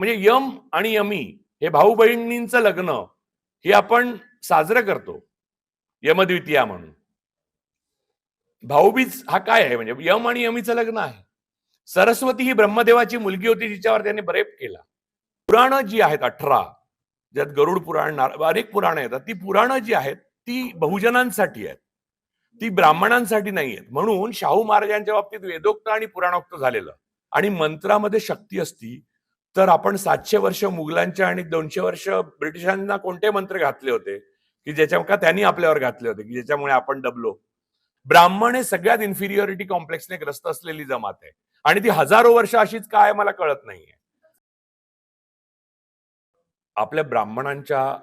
म्हणजे यम आणि यमी हे भाऊ बहिणींचं लग्न हे आपण साजरं करतो यमद्वितीया म्हणून. भाऊबीज हा काय आहे? म्हणजे यम आणि यमीचं लग्न आहे. सरस्वती ही ब्रह्मदेवाची मुलगी होती, जिच्यावर त्यांनी बरेप केला. पुराणं जी आहेत 18, ज्यात गरुड पुराण, अनेक पुराणं येतात, ती पुराणं जी आहेत ती बहुजनांसाठी आहेत, ती ब्राह्मणांसाठी नाही आहेत. म्हणून शाहू महाराजांच्या बाबतीत वेदोक्त आणि पुराणोक्त झालेलं. आणि मंत्रामध्ये शक्ती असती तर आपण 700 वर्ष मुघलांच्या आणि 200 वर्ष ब्रिटिशांना कोणते मंत्र घातले होते की ज्याच्या का त्यांनी आपल्यावर घातले होते की ज्याच्यामुळे आपण दबलो? ब्राह्मण हे सगळ्यात इन्फिरियरिटी कॉम्प्लेक्सने ग्रस्त असलेली जमात आहे आणि ती हजारो वर्ष अशीच काय मला कळत नाहीये. आपल्या ब्राह्मणांच्या,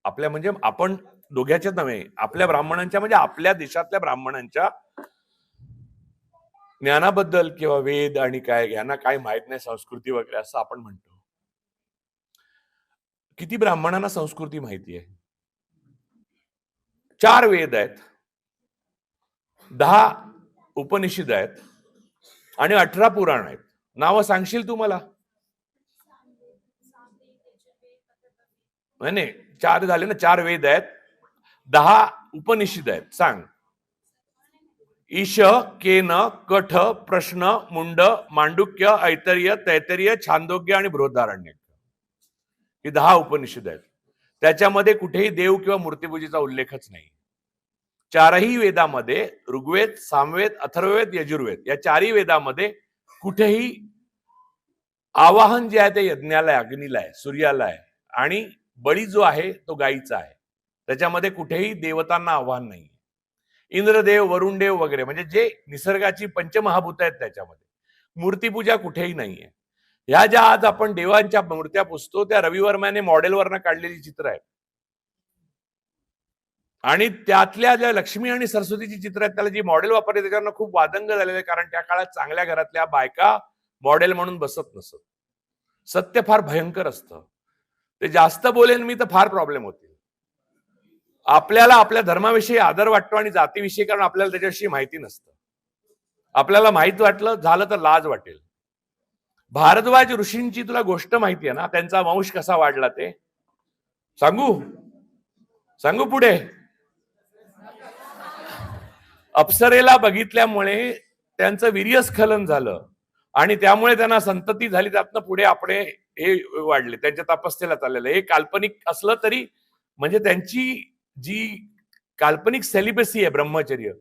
आपल्या म्हणजे आपण दोघ्याच्याच नव्हे, आपल्या ब्राह्मणांच्या म्हणजे आपल्या देशातल्या ब्राह्मणांच्या ज्ञानाबद्दल किंवा वेद आणि काय यांना काय माहित नाही, संस्कृती वगैरे असं आपण म्हणतो. किती ब्राह्मणांना संस्कृती माहिती आहे? 4 वेद आहेत, 10 उपनिषद आहेत आणि 18 पुराण आहेत. नावं सांगशील तू मला? नाही, 4 झाले ना. 4 वेद आहेत, 10 उपनिषद आहेत. सांग. ईश, केन, कठ, प्रश्न, मुंड, मांडुक्य, ऐतर्य, तैतर्य, छांदोग्य आणि बृहदारण्यक ही 10 उपनिषद आहेत. त्याच्यामध्ये कुठेही देव किंवा मूर्तिपूजेचा उल्लेखच नाही. 4ही वेदामध्ये, ऋग्वेद, सामवेद, अथर्ववेद, यजुर्वेद या 4ही वेदामध्ये कुठेही आवाहन जे आहे ते यज्ञाला आहे, अग्नीला आहे, सूर्याला आहे आणि बळी जो आहे तो गायीचा आहे. त्याच्यामध्ये कुठेही देवतांना आव्हान नाही. इंद्रदेव, वरुणदेव वगैरे म्हणजे जे निसर्गाची पंचमहाभूत आहेत त्याच्यामध्ये मूर्तीपूजा कुठेही नाहीये. ह्या ज्या आज आपण देवांच्या मूर्त्या पुजतो त्या रवी वर्माने मॉडेलवरनं काढलेली चित्र आहेत आणि त्यातल्या ज्या लक्ष्मी आणि सरस्वतीची चित्र आहेत त्याला जी मॉडेल वापरले त्याच्यावर खूप वादंग झालेले, कारण त्या काळात चांगल्या घरातल्या बायका मॉडेल म्हणून बसत नसत. सत्य फार भयंकर असतं. ते जास्त बोलेन मी तर फार प्रॉब्लेम होतील. आपल्याला आपल्या धर्माविषयी आदर वाटतो आणि जातीविषयी, कारण आपल्याला त्याच्याविषयी माहिती नसतं. आपल्याला माहित वाटलं झालं तर लाज वाटेल. भारद्वाज ऋषींची तुला गोष्ट माहिती आहे ना, त्यांचा वंश कसा वाढला ते सांगू पुढे? अप्सरेला बघितल्यामुळे त्यांचं वीर्यस्खलन झालं आणि त्यामुळे त्यांना संतती झाली. त्यातनं पुढे आपले हे वाढले, त्यांच्या तपस्येला चाललेलं. हे काल्पनिक असलं तरी म्हणजे त्यांची जी काल्पनिक सेलिबसी आहे, ब्रह्मचर्य,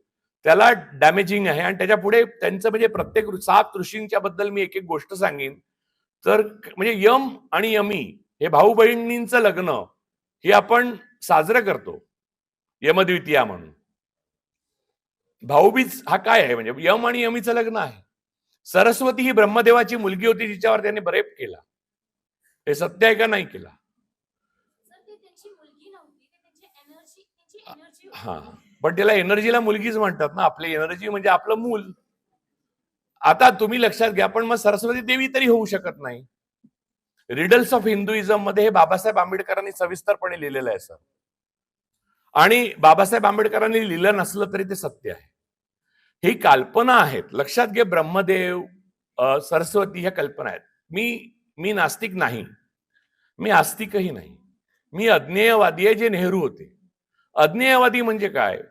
त्याला डॅमेजिंग आहे. आणि त्याच्या पुढे त्यांचं म्हणजे प्रत्येक 7 ऋषींच्या बद्दल मी एक एक गोष्ट सांगेन. तर म्हणजे यम आणि यमी हे भाऊ बहिणींचं लग्न हे आपण साजरं करतो यमद्वितीया म्हणून. भाऊबीज हा काय आहे? म्हणजे यम आणि यमीचं लग्न आहे. सरस्वती ही ब्रह्मदेवाची मुलगी होती, जिच्यावर त्याने बरेप केला. हे सत्य आहे का नाही केला? हा, पण त्याला एनर्जीला मुलगीच म्हणतात ना. आपली एनर्जी म्हणजे आपलं मूल. आता तुम्ही लक्षात घ्या, पण मग सरस्वती देवी तरी होऊ शकत नाही. रिडल्स ऑफ हिंदुइझम मध्ये हे बाबासाहेब आंबेडकरांनी सविस्तरपणे लिहिलेलं आहे सर. आणि बाबासाहेब आंबेडकरांनी लिहिलं नसलं तरी ते सत्य आहे. ही कल्पना आहेत, लक्षात घे. ब्रह्मदेव, सरस्वती ह्या कल्पना आहेत. मी नास्तिक नाही, मी आस्तिकही नाही. मी अज्ञेयवादी आहे, जे नेहरू होते. अज्ञेयवादी म्हणजे काय?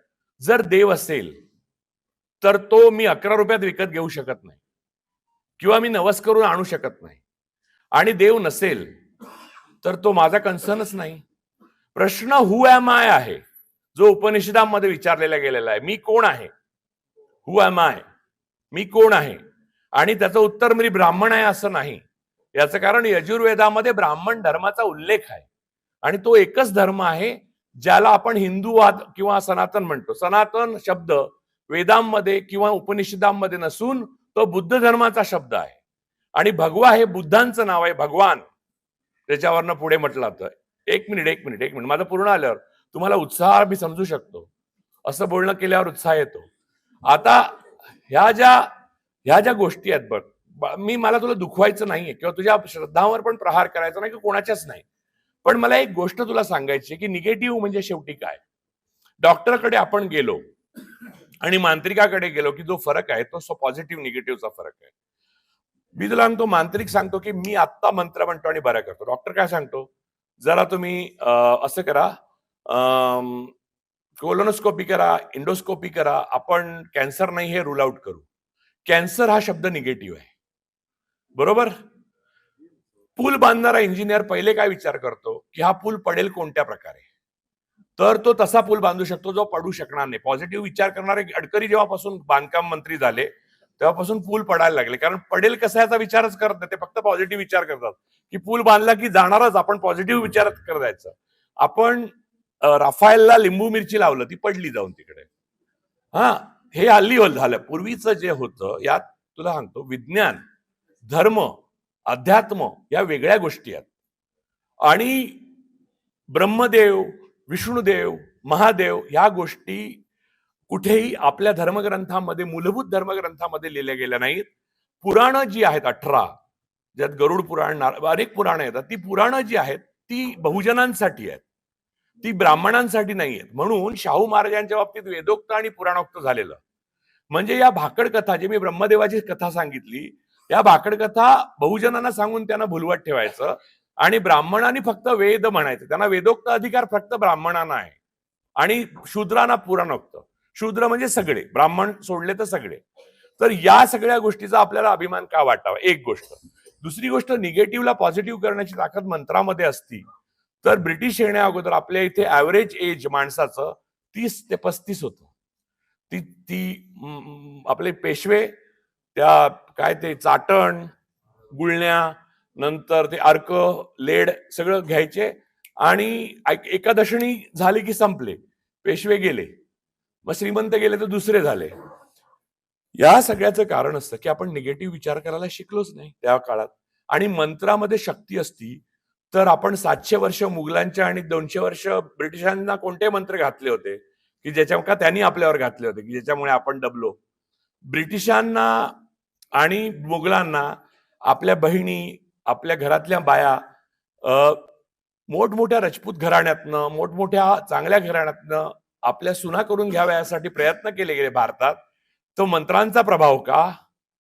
जर देव असेल तर तो मी 11 रुपयात विकत घेऊ शकत नाही किंवा मी नवस करून आणू शकत नाही. आणि देव नसेल तर तो माझा कन्सर्नच नाही. प्रश्न हु एम आय आहे, जो उपनिषदांमध्ये विचारलेला गेलेला आहे. मी कोण आहे? हु एम आय, मी कोण आहे? आणि त्याचं उत्तर मी ब्राह्मण आहे असं नाही. याचं कारण यजुर्वेदामध्ये ब्राह्मण धर्माचा उल्लेख आहे आणि तो एकच धर्म आहे ज्याला आपण हिंदूवाद किंवा सनातन म्हणतो. सनातन शब्द वेदांमध्ये किंवा उपनिषदांमध्ये नसून तो बुद्ध धर्माचा शब्द आहे आणि भगवा हे बुद्धांचं नाव आहे, भगवान. त्याच्यावरनं पुढे म्हटलं तर एक मिनिट माझं पूर्ण आल्यावर तुम्हाला उत्साह मी समजू शकतो. असं बोलणं केल्यावर उत्साह येतो. आता ह्या ज्या गोष्टी आहेत बघ, मला तुला दुखवायचं नाहीये किंवा तुझ्या श्रद्धांवर पण प्रहार करायचा नाही, की कोणाच्याच नाही. पण मला एक गोष्ट तुला सांगायची की निगेटिव्ह म्हणजे शेवटी काय? डॉक्टरकडे आपण गेलो आणि मांत्रिकाकडे गेलो की जो फरक आहे तो पॉझिटिव्ह निगेटिव्हचा फरक आहे. मी तुला सांगतो, मांत्रिक सांगतो की मी आत्ता मंत्र म्हणतो आणि बरा करतो. डॉक्टर काय सांगतो, जरा तुम्ही असं करा, कोलोनोस्कोपी करा, इंडोस्कोपी करा, आपण कॅन्सर नाही हे रूल आउट करू. कॅन्सर हा शब्द निगेटिव्ह आहे, बरोबर. पूल बांधणारा इंजिनियर पहिले काय विचार करतो की हा पूल पडेल कोणत्या प्रकारे, तर तो तसा पूल बांधू शकतो जो पडू शकणार नाही. पॉझिटिव्ह विचार करणारे गडकरी जेव्हापासून बांधकाम मंत्री झाले तेव्हापासून पूल पडायला लागले, कारण पडेल कसा याचा विचारच करत नाही, ते फक्त पॉझिटिव्ह विचार करतात की पूल बांधला की जाणारच, आपण पॉझिटिव्ह विचार करायचं. आपण राफायलला लिंबू मिरची लावलं, ती पडली जाऊन तिकडे. हा, हे हल्ली झालं. पूर्वीचं जे होतं यात तुला सांगतो, विज्ञान, धर्म, अध्यात्म या वेगळ्या गोष्टी आहेत, आणि ब्रह्मदेव, विष्णुदेव, महादेव या गोष्टी कुठेही आपल्या धर्मग्रंथामध्ये, मूलभूत धर्मग्रंथामध्ये लिहिल्या गेल्या नाहीत. पुराणं जी आहेत 18, ज्यात गरुड पुराण, अनेक पुराणं येतात, ती पुराणं जी आहेत ती बहुजनांसाठी आहेत, ती ब्राह्मणांसाठी नाही आहेत. म्हणून शाहू महाराजांच्या बाबतीत वेदोक्त आणि पुराणोक्त झालेलं. म्हणजे या भाकड कथा, जे मी ब्रह्मदेवाची कथा सांगितली, या भाकड कथा बहुजनांना सांगून त्यांना भुलवत ठेवायचं, आणि ब्राह्मणांनी फक्त वेद म्हणायचं. त्यांना वेदोक्त अधिकार फक्त ब्राह्मणांना आहे, आणि शूद्रांना पुराणोक्त. शूद्र म्हणजे सगळे, ब्राह्मण सोडले तर सगळे. तर या सगळ्या गोष्टीचा आपल्याला अभिमान का वाटावा, एक गोष्ट. दुसरी गोष्ट, निगेटिव्हला पॉझिटिव्ह करण्याची ताकद मंत्रामध्ये असती तर ब्रिटिश येण्या अगोदर आपल्या इथे ऍव्हरेज एज माणसाचं 30 ते 35 होतं. ती आपले पेशवे त्या काय ते चाटण, गुळण्या, नंतर ते अर्क, लेड सगळं घ्यायचे, आणि एकादशणी झाली की संपले, पेशवे गेले, मग श्रीमंत गेले तर दुसरे झाले. या सगळ्याचं कारण असतं की आपण निगेटिव्ह विचार करायला शिकलोच नाही त्या काळात. आणि मंत्रामध्ये शक्ती असती तर आपण 700 वर्ष मुघलांच्या आणि 200 वर्ष ब्रिटिशांना कोणते मंत्र घातले होते की ज्याच्या का त्यांनी आपल्यावर घातले होते की ज्याच्यामुळे आपण दबलो. ब्रिटिशांना आणि मुघलांना आपल्या बहिणी, आपल्या घरातल्या बाया मोठमोठ्या राजपूत घराण्यातनं, मोठमोठ्या चांगल्या घराण्यातनं आपल्या सुना करून घ्याव्या यासाठी प्रयत्न केले गेले भारतात. तो मंत्रांचा प्रभाव का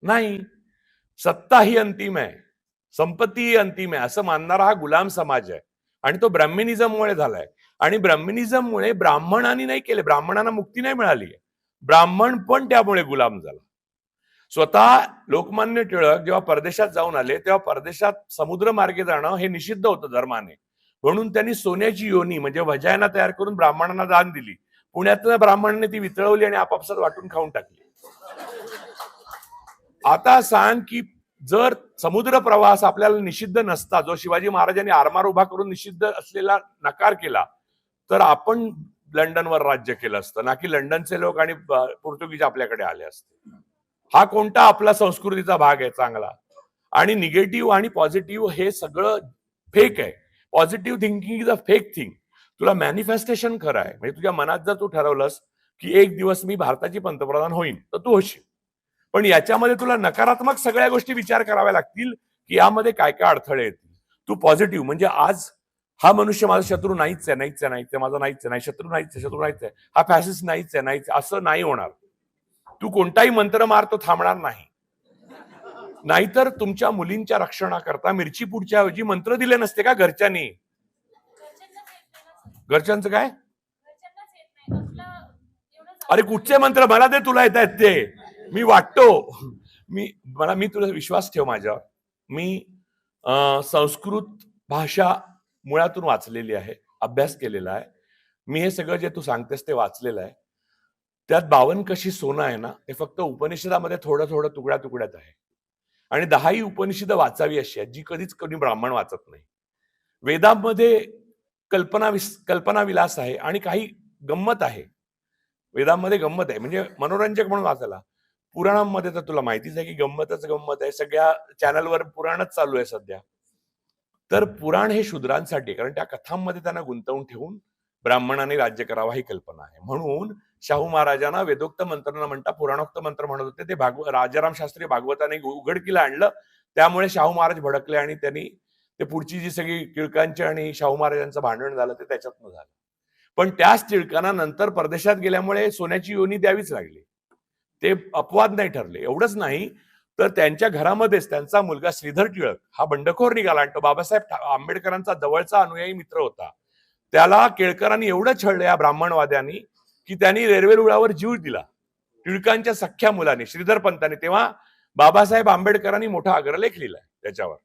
नाही. सत्ता ही अंतिम आहे, संपत्ती ही अंतिम आहे असं मानणारा हा गुलाम समाज आहे, आणि तो ब्राह्मणिझममुळे झालाय. आणि ब्राह्मणिझममुळे ब्राह्मणांनी नाही केले, ब्राह्मणांना मुक्ती नाही मिळाली, ब्राह्मण पण त्यामुळे गुलाम झाला. स्वतः लोकमान्य टिळक जेव्हा परदेशात जाऊन आले तेव्हा परदेशात समुद्र मार्गे जाणं हे निषिद्ध होतं धर्माने, म्हणून त्यांनी सोन्याची योनी म्हणजे वजायना तयार करून ब्राह्मणांना दान दिली. पुण्यातल्या ब्राह्मणांनी ती वितळवली आणि आपापसात वाटून खाऊन टाकली. आता सांग की जर समुद्र प्रवास आपल्याला निषिद्ध नसता, जो शिवाजी महाराजांनी आरमार उभा करून निषिद्ध असलेला नकार केला, तर आपण लंडनवर राज्य केलं असतं ना, की लंडनचे लोक आणि पोर्तुगीज आपल्याकडे आले असते. हा कोणता आपला संस्कृतीचा भाग आहे चांगला. आणि निगेटिव्ह आणि पॉझिटिव्ह हे सगळं फेक आहे. Positive thinking is a fake thing. तुला मॅनिफेस्टेशन खरं आहे, म्हणजे तुझ्या मनात जर तू ठरवलंस की एक दिवस मी भारताची पंतप्रधान होईन तर तू होशील, पण याच्यामध्ये तुला नकारात्मक सगळ्या गोष्टी विचार कराव्या लागतील की यामध्ये काय काय अडथळे येतील. तू पॉझिटिव्ह म्हणजे आज हा मनुष्य माझा शत्रू नाहीच आहे, नाहीच आहे, नाहीच आहे, माझा नाहीच आहे, नाही शत्रू नाहीच आहे, शत्रू नाहीच आहे, हा फॅसिस्ट नाहीच आहे, नाहीच, असं नाही होणार. तू कोणताही मंत्र मार, तो थांबणार नाही. नाहीतर तुमच्या मुलींच्या रक्षणाकरता मिरची पुढच्या ऐवजी मंत्र दिले नसते का घरच्यांनी? घरच्यांचं काय? अरे कुठचे मंत्र मला दे, तुला येत आहेत ते, मी वाटतो. मी तुला विश्वास ठेव माझ्यावर. मी संस्कृत भाषा मुळातून वाचलेली आहे, अभ्यास केलेला आहे. मी हे सगळं जे तू सांगतेस ते वाचलेलं आहे. त्यात 52 कशी सोनं आहे ना, ते फक्त उपनिषदामध्ये थोडं थोडं तुकड्या तुकड्यात आहे. आणि 10 उपनिषद वाचावी अशी आहेत जी कधीच कोणी ब्राह्मण वाचत नाही. वेदांमध्ये कल्पना विलास आहे आणि काही गंमत आहे. वेदांमध्ये गंमत आहे म्हणजे मनोरंजक म्हणून वाचायला. पुराणांमध्ये तर तुला माहितीच आहे की गंमतच गंमत आहे. सगळ्या चॅनलवर पुराणच चालू आहे सध्या. तर पुराण हे शूद्रांसाठी, कारण त्या कथांमध्ये त्यांना गुंतवून ठेवून ब्राह्मणाने राज्य करावा ही कल्पना आहे. म्हणून शाहू महाराजांना वेदोक्त मंत्र न म्हणता पुराणोक्त मंत्र म्हणत होते. ते राजाराम शास्त्री भागवताने उघडकीला आणलं, त्यामुळे शाहू महाराज भडकले आणि त्यांनी ते पुढची जी सगळी टिळकांची आणि शाहू महाराजांचं भांडण झालं ते त्याच्यातनं झालं. पण त्याच टिळकांना नंतर परदेशात गेल्यामुळे सोन्याची योनी द्यावीच लागली. ते अपवाद नाही ठरले. एवढंच नाही तर त्यांच्या घरामध्येच त्यांचा मुलगा श्रीधर टिळक हा बंडखोर निघाला आणि तो बाबासाहेब आंबेडकरांचा जवळचा अनुयायी मित्र होता. त्याला केळकरांनी एवढं छळलं या ब्राह्मणवाद्यांनी की त्यांनी रेल्वे रुळावर जीव दिला. टिळकांच्या सख्ख्या मुलाने श्रीधर पंतांनी. तेव्हा बाबासाहेब आंबेडकरांनी मोठा अग्रलेख लिहिलाय त्याच्यावर.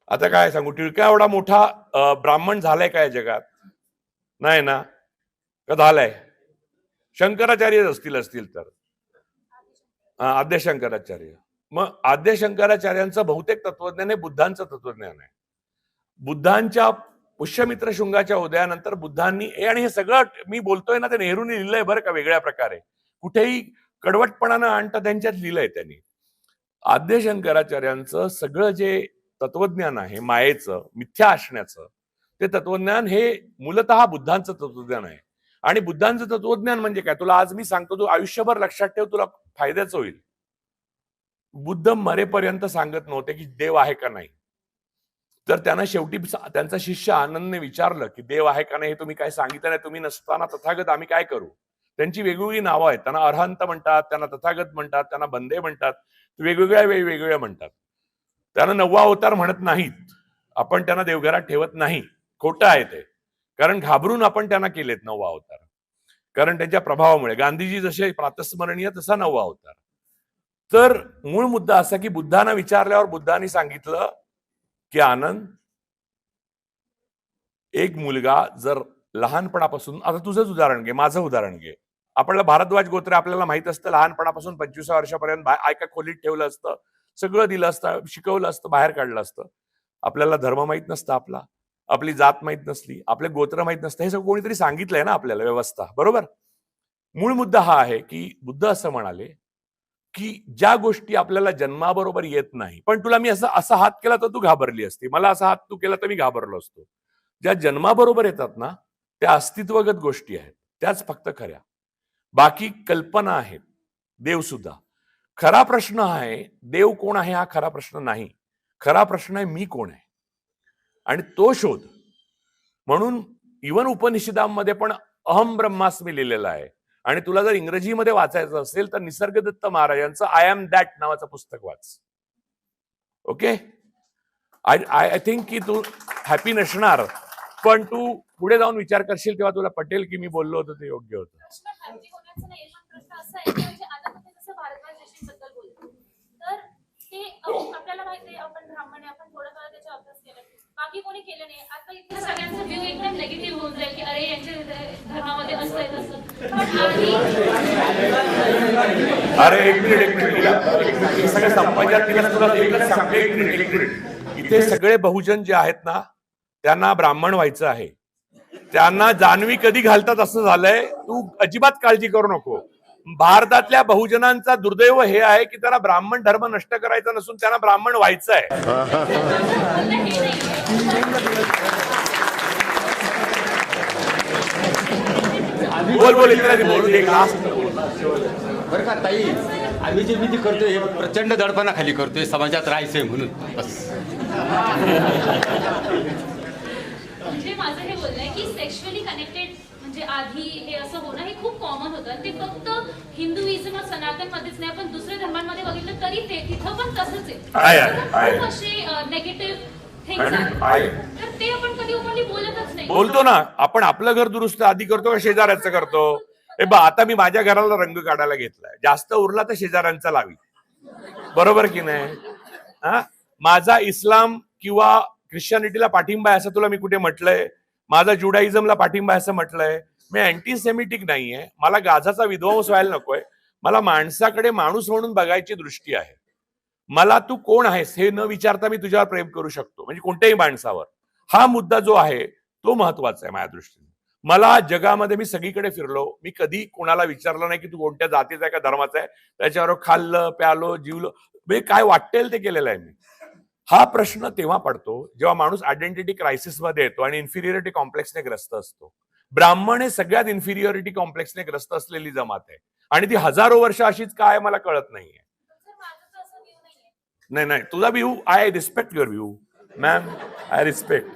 आता काय सांगू, टिळका एवढा मोठा ब्राह्मण झालाय काय जगात? नाही ना, का झालाय? शंकराचार्य असतील तर आद्य शंकराचार्य. मग आद्य शंकराचार्यांचं बहुतेक तत्वज्ञान हे बुद्धांचं तत्वज्ञान आहे. बुद्धांच्या पुष्यमित्र शृंगाच्या उदयानंतर बुद्धांनी, आणि हे सगळं मी बोलतोय ना ते नेहरूंनी लिहिलंय बरं का, वेगळ्या प्रकारे कुठेही कडवटपणानं आणता त्यांच्यात लिहिलंय त्यांनी. आद्य शंकराचार्यांचं सगळं जे तत्वज्ञान आहे मायेचं, मिथ्या असण्याचं, ते तत्वज्ञान हे मूलतः बुद्धांचं तत्वज्ञान आहे. आणि बुद्धांचं तत्वज्ञान म्हणजे काय तुला आज मी सांगतो, तू आयुष्यभर लक्षात ठेव, तुला फायद्याचं होईल. बुद्ध मरेपर्यंत सांगत नव्हते की देव आहे का नाही. तर त्यांना शेवटी त्यांचा शिष्य आनंदने विचारलं की देव आहे का नाही, हे तुम्ही काय सांगितलं नाही, तुम्ही नसताना तथागत आम्ही काय करू. त्यांची वेगवेगळी नावं आहेत. त्यांना अरहंत म्हणतात, त्यांना तथागत म्हणतात, त्यांना बंदे म्हणतात, वेगवेगळ्या म्हणतात. त्यांना नववा अवतार म्हणत नाहीत. आपण त्यांना देवघरात ठेवत नाही, खोटं आहे ते. कारण घाबरून आपण त्यांना केलेत नववा अवतार, कारण त्यांच्या प्रभावामुळे. गांधीजी जसे प्रातस्मरणीय तसा नववा अवतार. तर मूळ मुद्दा असा की बुद्धांना विचारल्यावर बुद्धांनी सांगितलं की आनंद, एक मुलगा जर लहानपणापासून, आता तुझंच उदाहरण घे, माझं उदाहरण घे. आपल्याला भारद्वाज गोत्रे आपल्याला माहित असतं, लहानपणापासून 25 वर्षापर्यंत एका खोलीत ठेवलं असतं, सगळं दिलं असतं, शिकवलं असतं, बाहेर काढलं असतं. आपल्याला धर्म माहित नसतं, आपली जात माहित नसली, आपले गोत्र माहित नसतं. हे सगळं कोणीतरी सांगितलंय ना आपल्याला, व्यवस्था. बरोबर. मूळ मुद्दा हा आहे की बुद्ध असं म्हणाले की ज्या गोष्टी आपल्याला जन्माबरोबर येत नाही, पण तुला मी असा हात केला तर तू घाबरली असती, मला असा हात तू केला तर मी घाबरलो असतो. ज्या जन्माबरोबर येतात ना त्या अस्तित्वगत गोष्टी आहेत, त्याच फक्त खऱ्या. बाकी कल्पना आहेत. देव सुद्धा. खरा प्रश्न आहे देव कोण आहे हा खरा प्रश्न नाही. खरा प्रश्न आहे मी कोण आहे, आणि तो शोध. म्हणून इवन उपनिषदांमध्ये पण अहम ब्रह्मास्मी लिहिलेलं आहे. आणि तुला जर इंग्रजीमध्ये वाचायचं असेल तर निसर्गदत्त महाराजांचं आय एम दॅट नावाचं पुस्तक वाच. ओके. आय थिंक की तू हॅपी नसणार, पण तू पुढे जाऊन विचार करशील तेव्हा तुला पटेल की मी बोललो होतो ते योग्य होतं. आपल्याला माहिती आहे, आपण ब्राह्मण आहे, आपण थोडंफार त्याचा अभ्यास केला, बाकी कोणी केलं नाही. आता इथल्या सगळ्यांचा व्ह्यू एकदम नेगेटिव्ह होऊन जाईल की अरे यांच्या धर्मामध्ये असं आहे तसं. अरे एक मिनिट सगळं संपायच्या तुला एकच सांगते, एक मिनिट. इथे सगळे बहुजन जे आहेत ना त्यांना ब्राह्मण व्हायचं आहे. त्यांना जानवी कधी घालतात असं झालंय. तू अजिबात काळजी करू नको. भारतातल्या बहुजनांचा दुर्दैव हे आहे की त्यांना ब्राह्मण धर्म नष्ट करायचा नसून त्यांना ब्राह्मण व्हायचं आहे. बोल बरं का ताई, आम्ही जे विधी करतोय हे प्रचंड दडपणाखाली करतोय, समाजात राहायचंय म्हणून. बस. म्हणजे माझं हे बोलणं आहे की सेक्शुअली कनेक्टेड म्हणजे आधी हे असं होणं हे खूप कॉमन होतं. ते फक्त हिंदुइझम और सनातन मध्येच नाही, पण दुसऱ्या धर्मांमध्ये बघितलं तरी ते तिथं पण तसंच आहे. खूप असे नेगेटिव्ह थिंग्स आहेत, तर ते आपण कधी ओपनली बोलतच नाही. बोलतो ना आपण. आपलं घर दुरुस्त आधी करतो का शेजाऱ्याचं करतो? हे बा, आता मी माझ्या घराला रंग काढायला घेतलाय, जास्त उरला तर शेजाऱ्यांचा लावी. बरोबर की नाही? माझा इस्लाम किंवा ख्रिश्चनिटीला पाठिंबा आहे असं तुला मी कुठे म्हटलंय? माझा जुडाइझमला पाठिंबा आहे असं म्हटलंय? मी अँटीसेमिटिक नाहीये. मला गाझाचा विध्वंस व्हायला नकोय. मला माणसाकडे माणूस म्हणून बघायची दृष्टी आहे. मला तू कोण आहेस हे न विचारता मी तुझ्यावर प्रेम करू शकतो, म्हणजे कोणत्याही माणसावर. हा मुद्दा जो आहे तो महत्वाचा आहे माझ्या दृष्टीने. मला जगामध्ये मी सगळीकडे फिरलो, मी कधी कोणाला विचारलं नाही की तू कोणत्या जातीचा आहे का धर्माचा आहे. त्याच्यावर खाल्लं प्यालो जीवलो, म्हणजे काय वाटेल ते केलेलं आहे मी. हा प्रश्न तेव्हा पडतो जेव्हा माणूस आयडेंटिटी क्रायसिस मध्ये येतो आणि इन्फिरियरिटी कॉम्प्लेक्सने ग्रस्त असतो. ब्राह्मण हे सगळ्यात इन्फिरियरिटी कॉम्प्लेक्सने ग्रस्त असलेली जमात आहे, आणि ती हजारो वर्ष अशीच काय मला कळत नाहीये. नाही तुझा view, I respect your view ma'am, I respect.